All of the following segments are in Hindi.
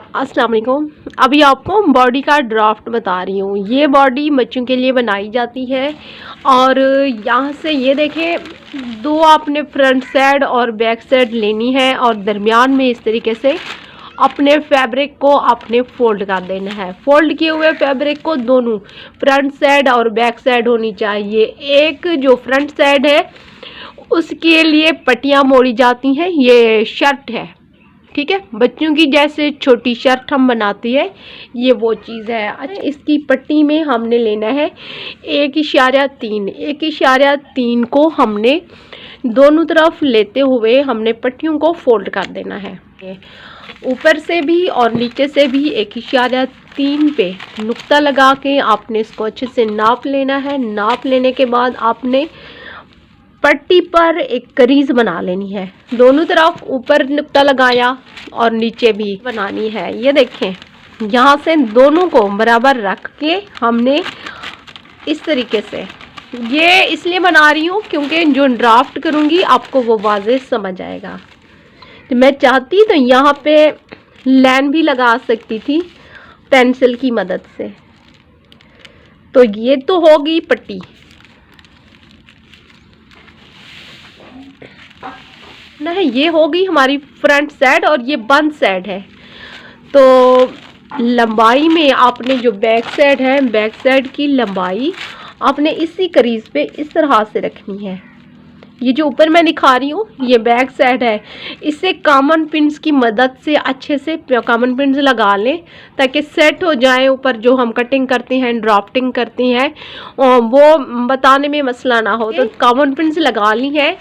अस्सलाम वालेकुम। अभी आपको बॉडी का ड्राफ्ट बता रही हूँ। ये बॉडी बच्चों के लिए बनाई जाती है और यहाँ से ये देखें, दो आपने फ्रंट साइड और बैक साइड लेनी है और दरमियान में इस तरीके से अपने फैब्रिक को आपने फोल्ड कर देना है। फोल्ड किए हुए फैब्रिक को दोनों फ्रंट साइड और बैक साइड होनी चाहिए। एक जो फ्रंट साइड है उसके लिए पट्टियाँ मोड़ी जाती हैं। ये शर्ट है, ठीक है, बच्चों की जैसे छोटी शर्ट हम बनाती है, ये वो चीज़ है। अच्छा, इसकी पट्टी में हमने लेना है 1.3 को हमने दोनों तरफ लेते हुए हमने पट्टियों को फोल्ड कर देना है। ऊपर से भी और नीचे से भी 1.3 पे नुक्ता लगा के आपने इसको अच्छे से नाप लेना है। नाप लेने के बाद आपने पट्टी पर एक करीज बना लेनी है। दोनों तरफ ऊपर नुक्ता लगाया और नीचे भी बनानी है। ये देखें, यहाँ से दोनों को बराबर रख के हमने इस तरीके से, ये इसलिए बना रही हूँ क्योंकि जो ड्राफ्ट करूँगी आपको वो वाज़े समझ आएगा। तो मैं चाहती तो यहाँ पे लाइन भी लगा सकती थी पेंसिल की मदद से। तो ये तो होगी पट्टी नहीं, ये होगी हमारी फ्रंट साइड और ये बंद साइड है। तो लंबाई में आपने जो बैक साइड है, बैक साइड की लंबाई आपने इसी करीज पे इस तरह से रखनी है। ये जो ऊपर मैं दिखा रही हूँ ये बैक साइड है। इससे कॉमन पिन्स की मदद से अच्छे से कॉमन पिन्स लगा लें ताकि सेट हो जाए। ऊपर जो हम कटिंग करते हैं, ड्राफ्टिंग करते हैं, वो बताने में मसला ना हो। तो कॉमन पिन्स लगा ली है।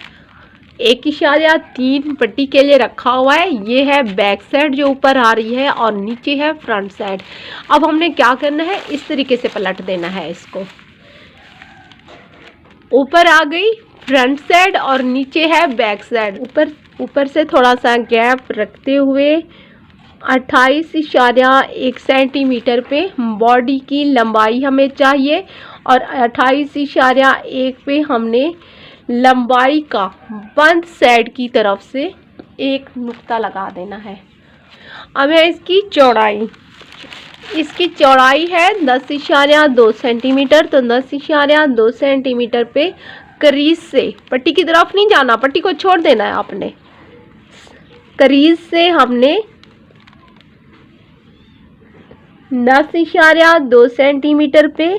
1.3 पट्टी के लिए रखा हुआ है। ये है बैक साइड जो ऊपर आ रही है और नीचे है फ्रंट साइड। अब हमने क्या करना है, इस तरीके से पलट देना है इसको। ऊपर आ गई फ्रंट साइड और नीचे है बैक साइड। ऊपर से थोड़ा सा गैप रखते हुए 28.1 सेंटीमीटर पे बॉडी की लंबाई हमें चाहिए और 28.1 पे हमने लंबाई का बंद साइड की तरफ से एक नुक्ता लगा देना है। अब है इसकी चौड़ाई है 10.2 सेंटीमीटर। तो 10.2 सेंटीमीटर पे करीज से, पट्टी की तरफ नहीं जाना, पट्टी को छोड़ देना है आपने। करीज से हमने 10.2 सेंटीमीटर पे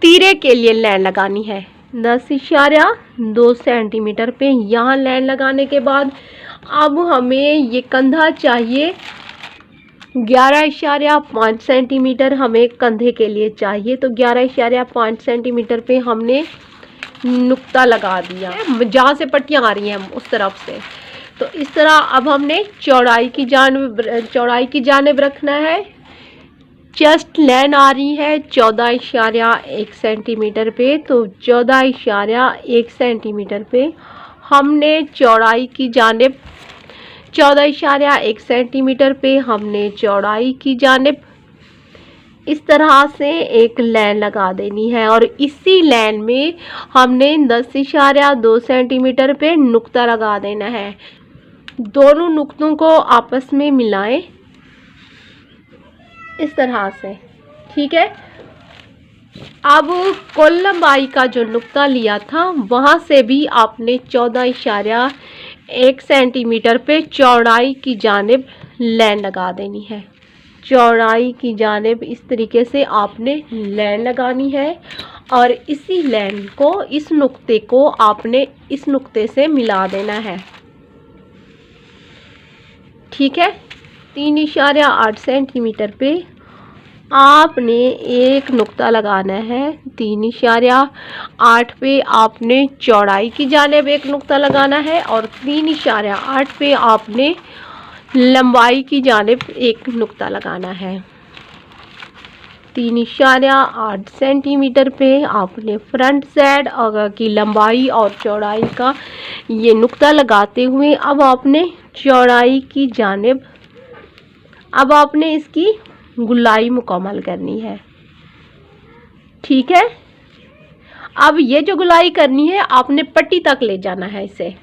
तीरे के लिए लाइन लगानी है। 10.2 सेंटीमीटर पे यहाँ लाइन लगाने के बाद अब हमें ये कंधा चाहिए 11.5 सेंटीमीटर हमें कंधे के लिए चाहिए। तो 11.5 सेंटीमीटर पे हमने नुक्ता लगा दिया, जहाँ से पट्टियाँ आ रही हैं उस तरफ से। तो इस तरह अब हमने चौड़ाई की जानिब रखना है। चेस्ट लाइन आ रही है 14.1 सेंटीमीटर पे। तो 14.1 सेंटीमीटर पे हमने चौड़ाई की जानिब 14.1 सेंटीमीटर पे हमने चौड़ाई की जानिब इस तरह से एक लाइन लगा देनी है और इसी लाइन में हमने 10.2 सेंटीमीटर पे नुक्ता लगा देना है। दोनों नुक्तों को आपस में मिलाएं इस तरह से, ठीक है। अब कुल लंबाई का जो नुक्ता लिया था वहाँ से भी आपने 14.1 सेंटीमीटर पे चौड़ाई की जानिब लाइन लगा देनी है। चौड़ाई की जानिब इस तरीके से आपने लाइन लगानी है और इसी लाइन को, इस नुक्ते को आपने इस नुक्ते से मिला देना है, ठीक है। 3.8 सेंटीमीटर पे आपने एक नुक्ता लगाना है। 3.8 पे आपने चौड़ाई की जानिब एक नुक्ता लगाना है और 3.8 पे आपने लंबाई की जानिब एक नुक्ता लगाना है। 3.8 सेंटीमीटर पे आपने फ्रंट साइड की लंबाई और चौड़ाई का ये नुक्ता लगाते हुए अब आपने चौड़ाई की जानिब, अब आपने इसकी गुलाई मुकम्मल करनी है, ठीक है। अब ये जो गुलाई करनी है आपने पट्टी तक ले जाना है इसे,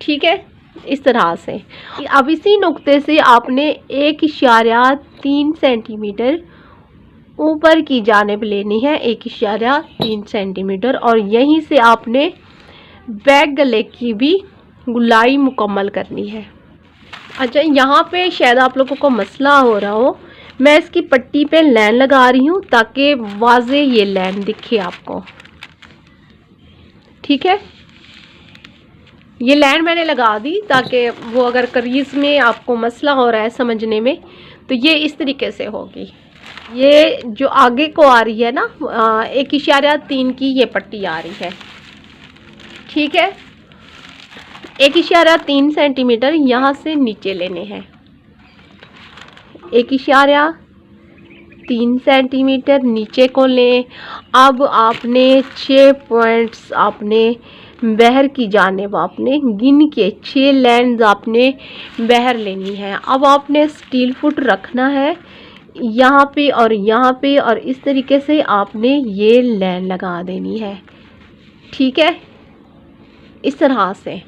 ठीक है। इस तरह से। अब इसी नुक्ते से आपने 1.3 सेंटीमीटर ऊपर की जानिब लेनी है, 1.3 सेंटीमीटर, और यहीं से आपने बैक गले की भी गुलाई मुकम्मल करनी है। अच्छा, यहाँ पे शायद आप लोगों को मसला हो रहा हो, मैं इसकी पट्टी पे लाइन लगा रही हूँ ताकि वाजे ये लाइन दिखे आपको। ठीक है, ये लाइन मैंने लगा दी ताकि वो अगर करीज में आपको मसला हो रहा है समझने में तो ये इस तरीके से होगी। ये जो आगे को आ रही है ना 1.3 की ये पट्टी आ रही है। ठीक है, 1.3 सेंटीमीटर यहाँ से नीचे लेने हैं, 1.3 सेंटीमीटर नीचे को लें। अब आपने 6 पॉइंट्स आपने बहर की जानिब आपने गिन के 6 लाइन्स आपने बहर लेनी है। अब आपने स्टील फुट रखना है यहाँ पे और यहाँ पे, और इस तरीके से आपने ये लाइन लगा देनी है। ठीक है, इस तरह से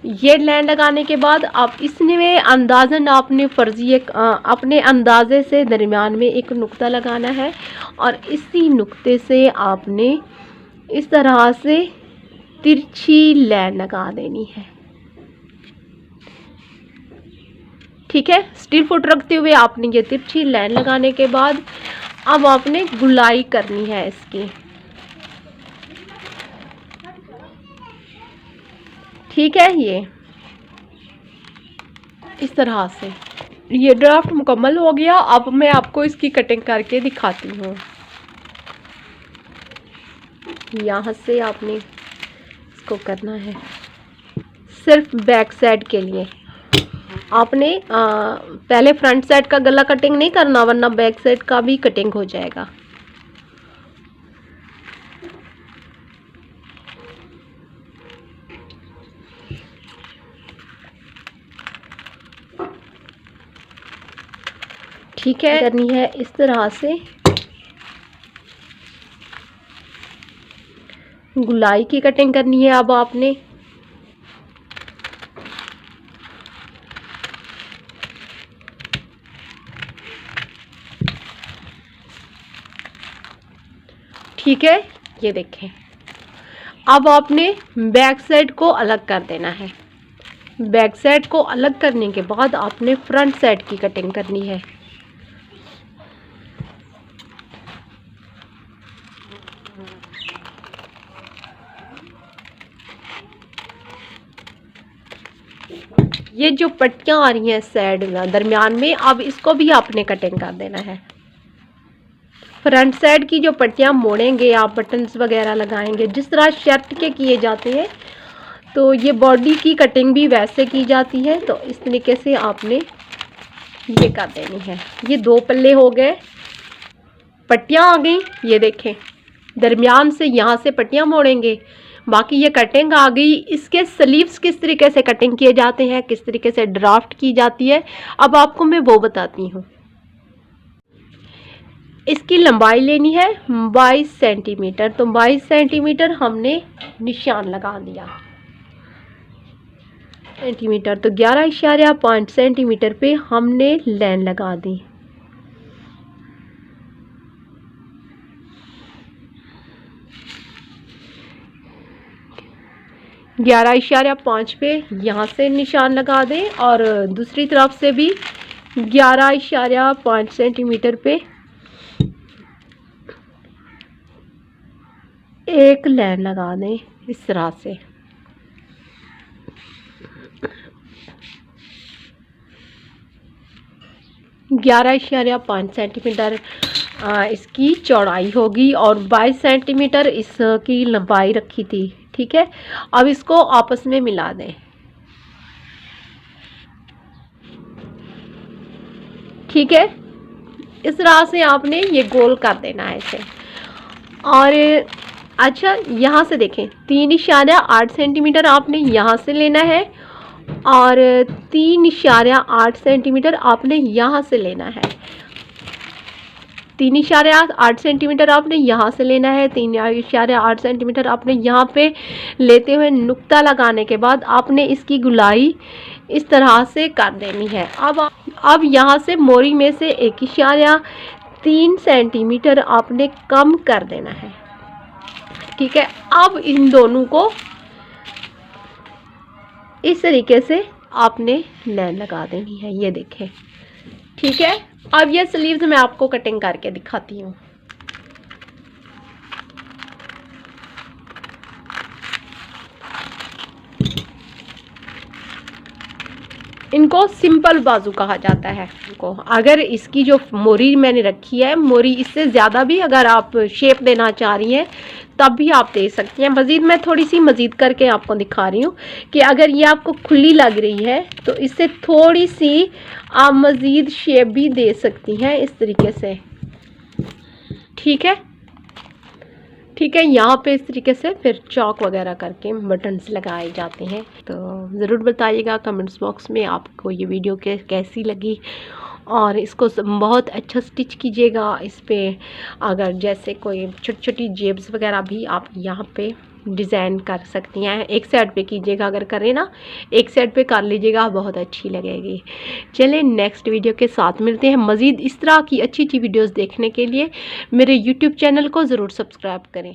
ये लाइन लगाने के बाद आप इसमें अंदाज़न आपने फर्जी अपने अंदाजे से दरमियान में एक नुक्ता लगाना है और इसी नुक्ते से आपने इस तरह से तिरछी लाइन लगा देनी है। ठीक है, स्टील फुट रखते हुए आपने ये तिरछी लाइन लगाने के बाद अब आपने गुलाई करनी है इसकी। ठीक है, ये इस तरह से ये ड्राफ्ट मुकम्मल हो गया। अब मैं आपको इसकी कटिंग करके दिखाती हूँ। यहाँ से आपने इसको करना है सिर्फ बैक साइड के लिए। आपने पहले फ्रंट साइड का गला कटिंग नहीं करना, वरना बैक साइड का भी कटिंग हो जाएगा। ठीक है, करनी है इस तरह से गुलाई की कटिंग करनी है। अब आपने ठीक है, ये देखें। अब आपने बैक साइड को अलग कर देना है। बैक साइड को अलग करने के बाद आपने फ्रंट साइड की कटिंग करनी है। ये जो पट्टियां आ रही हैं साइड में दरमियान में, अब इसको भी आपने कटिंग कर देना है। फ्रंट साइड की जो पट्टियां मोड़ेंगे, आप बटन्स वगैरह लगाएंगे जिस तरह शर्ट के किए जाते हैं, तो ये बॉडी की कटिंग भी वैसे की जाती है। तो इस तरीके से आपने ये कर देनी है। ये 2 पल्ले हो गए, पट्टियां आ गई। ये देखें, दरमियान से यहाँ से पट्टियां मोड़ेंगे, बाकी ये कटिंग आ गई। इसके स्लीव्स किस तरीके से कटिंग किए जाते हैं, किस तरीके से ड्राफ्ट की जाती है, अब आपको मैं वो बताती हूँ। इसकी लंबाई लेनी है 22 सेंटीमीटर। तो 22 सेंटीमीटर हमने निशान लगा दिया सेंटीमीटर, तो 11.5 सेंटीमीटर पे हमने लाइन लगा दी। ग्यारह इशारा 5 पे यहाँ से निशान लगा दें और दूसरी तरफ से भी 11.5 सेंटीमीटर पे एक लाइन लगा दें इस तरह से। ग्यारह इशारा 5 सेंटीमीटर इसकी चौड़ाई होगी और 22 सेंटीमीटर इसकी लंबाई रखी थी। ठीक है, अब इसको आपस में मिला दें। ठीक है, इस तरह से आपने ये गोल कर देना है इसे। और अच्छा, यहाँ से देखें 3.8 सेंटीमीटर आपने यहाँ से लेना है और 3.8 सेंटीमीटर आपने यहाँ से लेना है। 3.8 सेंटीमीटर आपने यहाँ से लेना है। 3.8 सेंटीमीटर आपने यहाँ पे लेते हुए नुक्ता लगाने के बाद आपने इसकी गुलाई इस तरह से कर देनी है। अब यहाँ से मोरी में से 1.3 सेंटीमीटर आपने कम कर देना है। ठीक है, अब इन दोनों को इस तरीके से आपने लाइन लगा देनी है, ये देखें। ठीक है, अब ये स्लीव्स मैं आपको कटिंग करके दिखाती हूँ। इनको सिंपल बाजू कहा जाता है। इनको अगर इसकी जो मोरी मैंने रखी है, मोरी इससे ज़्यादा भी अगर आप शेप देना चाह रही हैं तब भी आप दे सकती हैं। मज़ीद मैं थोड़ी सी मज़ीद करके आपको दिखा रही हूँ कि अगर ये आपको खुली लग रही है तो इससे थोड़ी सी आप मज़ीद शेप भी दे सकती हैं इस तरीके से। ठीक है, ठीक है, यहाँ पे इस तरीके से फिर चौक वगैरह करके बटन्स लगाए जाते हैं। तो ज़रूर बताइएगा कमेंट्स बॉक्स में आपको ये वीडियो कैसी लगी, और इसको बहुत अच्छा स्टिच कीजिएगा। इस पर अगर जैसे कोई छोटी छोटी जेब्स वगैरह भी आप यहाँ पे डिज़ाइन कर सकती हैं। एक साइड पे कीजिएगा, अगर करें ना एक साइड पे कर लीजिएगा, बहुत अच्छी लगेगी। चलिए नेक्स्ट वीडियो के साथ मिलते हैं। मज़ीद इस तरह की अच्छी अच्छी वीडियोस देखने के लिए मेरे यूट्यूब चैनल को ज़रूर सब्सक्राइब करें।